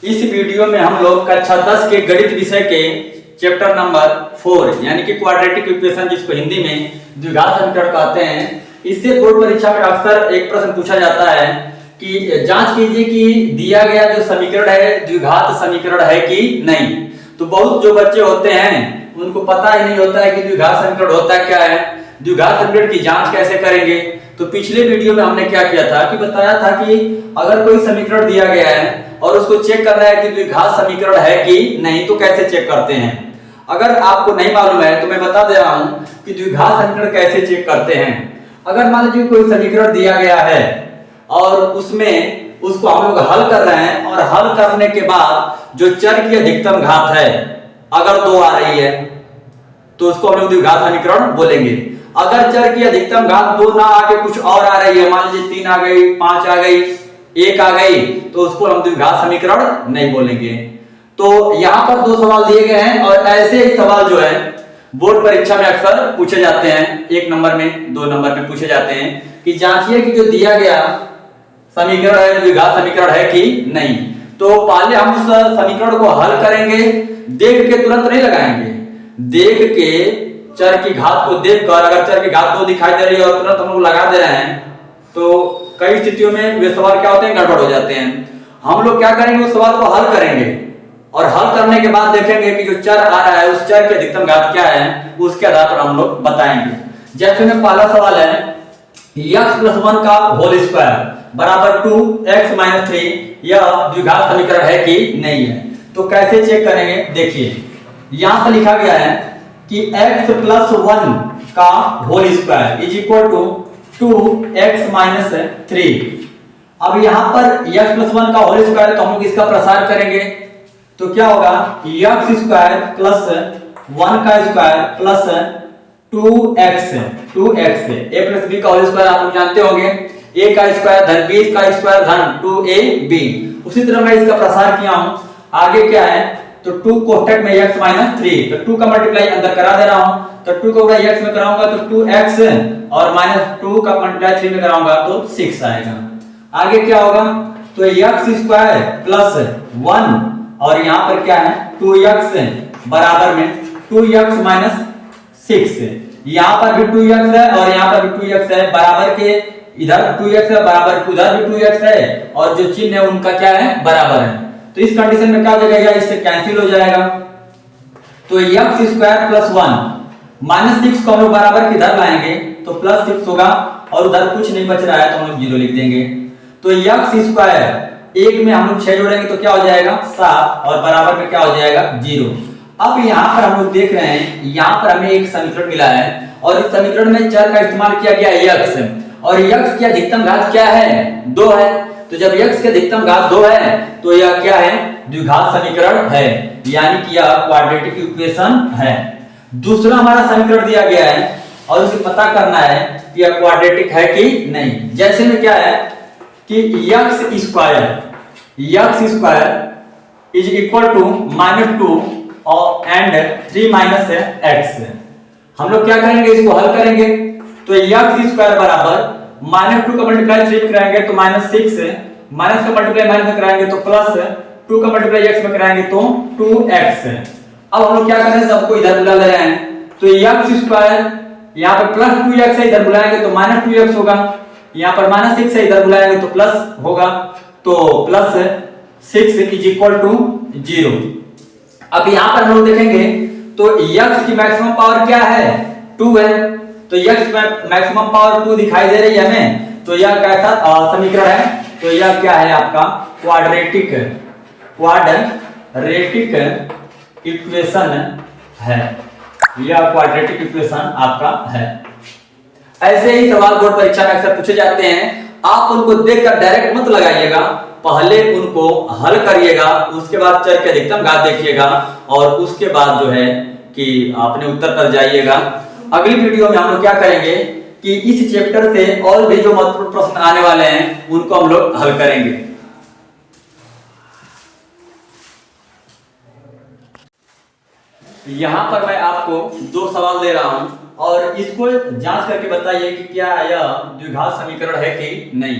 इस वीडियो में हम लोग कक्षा 10 के गणित विषय के चैप्टर नंबर 4 यानी कि क्वाड्रेटिक इक्वेशन, जिसको हिंदी में द्विघात समीकरण कहते हैं, इससे बोर्ड परीक्षा में अक्सर एक प्रश्न पूछा जाता है कि जांच कीजिए कि दिया गया जो समीकरण है द्विघात समीकरण है कि नहीं। तो बहुत जो बच्चे होते हैं उनको पता ही नहीं होता है कि द्विघात समीकरण होता क्या है, द्विघात समीकरण की जांच कैसे करेंगे। तो पिछले वीडियो में हमने क्या किया था कि बताया था कि अगर कोई समीकरण दिया गया है और उसको चेक करना है कि द्विघात समीकरण है कि नहीं, तो कैसे चेक करते हैं। अगर आपको नहीं मालूम है तो मैं बता दे रहा हूं कि द्विघात समीकरण कैसे चेक करते हैं। अगर मान लीजिए कोई समीकरण दिया गया है और उसमें उसको हम लोग हल कर रहे हैं और हल करने के बाद जो चर की अधिकतम घात है अगर 2 आ रही है तो उसको हम लोग द्विघात समीकरण बोलेंगे। अगर चर की अधिकतम घात 2 ना आके कुछ और आ रही है, मान लीजिए 3 आ गई, 5 आ गई, 1 आ गई, तो उसको हम द्विघात समीकरण नहीं बोलेंगे। तो यहां पर 2 सवाल दिए गए हैं और ऐसे ही सवाल जो है बोर्ड परीक्षा में अक्सर पूछे जाते हैं, 1 नंबर में 2 नंबर में पूछे जाते हैं कि जांचिए कि जो दिया गया समीकरण है द्विघात समीकरण है कि नहीं। तो पहले हम उस समीकरण को हल करेंगे, देख के तुरंत नहीं लगाएंगे, देख के चर की घात को देखकर अगर चर की घात 2 दिखाई दे रही है और तुरंत हम लोग लगा दे रहे हैं तो कई स्थितियों में वे सवाल क्या होते हैं, गड़बड़ हो जाते हैं। हम लोग क्या करेंगे, उस सवाल को हल करेंगे और हल करने के बाद देखेंगे कि जो चर आ रहा है उस चर की अधिकतम घात क्या है, उसके आधार पर हम लोग बताएंगे। जैसे में पहला सवाल है x + 1 का होल स्क्वायर बराबर 2x - 3, यह द्विघात समीकरण है कि नहीं है। तो कैसे चेक करेंगे, देखिए यहां पर लिखा गया है कि x + 1 का होल स्क्वायर = 2x - 3। अब यहां पर x + 1 का होल स्क्वायर तो हम लोग इसका प्रसार करेंगे तो क्या होगा, x² + 1 का square plus 2x a + b का होल स्क्वायर आप लोग जानते होंगे, a का स्क्वायर धन b का स्क्वायर धन 2ab। उसी तरह मैं इसका प्रसार किया हूं, आगे क्या है तो 2 कोष्ठक में x - 3, तो 2 का मल्टीप्लाई अंदर करा दे रहा हूं, तो 2 को बड़ा x में कराऊंगा तो 2x और -2 का मल्टीप्लाई 3 में कराऊंगा तो 6 आएगा। आगे क्या होगा तो x² + 1 और यहां पर क्या है 2x बराबर में 2x - 6, यहां पर भी 2x है और यहां पर भी 2x है, बराबर के इधर 2x है बराबर उधर भी 2x है और जो चिन्ह है उनका क्या है, बराबर है। तो इस कंडीशन में क्या हो जाएगा, इससे कैंसिल हो जाएगा। तो x² + 1 -6 को हम लोग बराबर किधर लाएंगे तो +6 होगा और उधर कुछ नहीं बच रहा है तो हम लोग 0 लिख देंगे। तो x² एक में हम लोग 6 जोड़ेंगे तो क्या हो जाएगा 7 और बराबर में क्या हो जाएगा 0। अब यहाँ पर हम लोग देख रहे हैं, यहाँ पर हमें एक समीकरण मिला है और इस समीकरण में चर का इस्तेमाल किया गया है x और x की अधिकतम घात क्या है 2 है। तो जब x की अधिकतम घात 2 है तो यह क्या है, द्विघात समीकरण है, यानी कि यह क्वाड्रेटिक इक्वेशन है। दूसरा हमारा समीकरण दिया गया है और उसे पता करना है कि यह क्वाड्रेटिक है कि नहीं। जैसे में क्या है कि x² = -2 और 3 - x। हम लोग क्या करेंगे, इसको हल करेंगे तो x² बराबर -2 का मल्टीप्लाई 3 में कराएंगे तो -6, माइनस का मल्टीप्लाई माइनस में कराएंगे तो +2 का मल्टीप्लाई x में कराएंगे तो 2x। अब हम लोग क्या कर रहे हैं, सबको इधर बुला ले रहे हैं तो x² यहाँ पर +2x है, इधर बुलाएंगे तो -2x होगा, यहाँ पर -6 है, इधर बुलाएंगे तो प्लस होगा, तो +6 = 0। अब यहाँ पर हम लोग देखेंगे तो x की मैक्सिमम पावर क्या है 2 है, तो x मैक्सिमम पावर 2 दिखाई दे रही है हमें, तो यह कैसा समीकरण है, तो यह क्या है आपका क्वाड्रेटिक इक्वेशन है, यह क्वाड्रेटिक इक्वेशन आपका है। ऐसे ही सवाल बोर्ड परीक्षा में अक्सर पूछे जाते हैं, आप उनको देखकर डायरेक्ट मत लगाइएगा, पहले उनको हल करिएगा, उसके बाद चर की अधिकतम घात देखिएगा और उसके बाद जो है कि अपने उत्तर पर जाइएगा। अगली वीडियो में हम लोग क्या करेंगे कि इस चैप्टर से और भी जो महत्वपूर्ण प्रश्न आने वाले हैं उनको हम लोग हल करेंगे। यहाँ पर मैं आपको 2 सवाल दे रहा हूं और इसको जांच करके बताइए कि क्या यह द्विघात समीकरण है कि नहीं।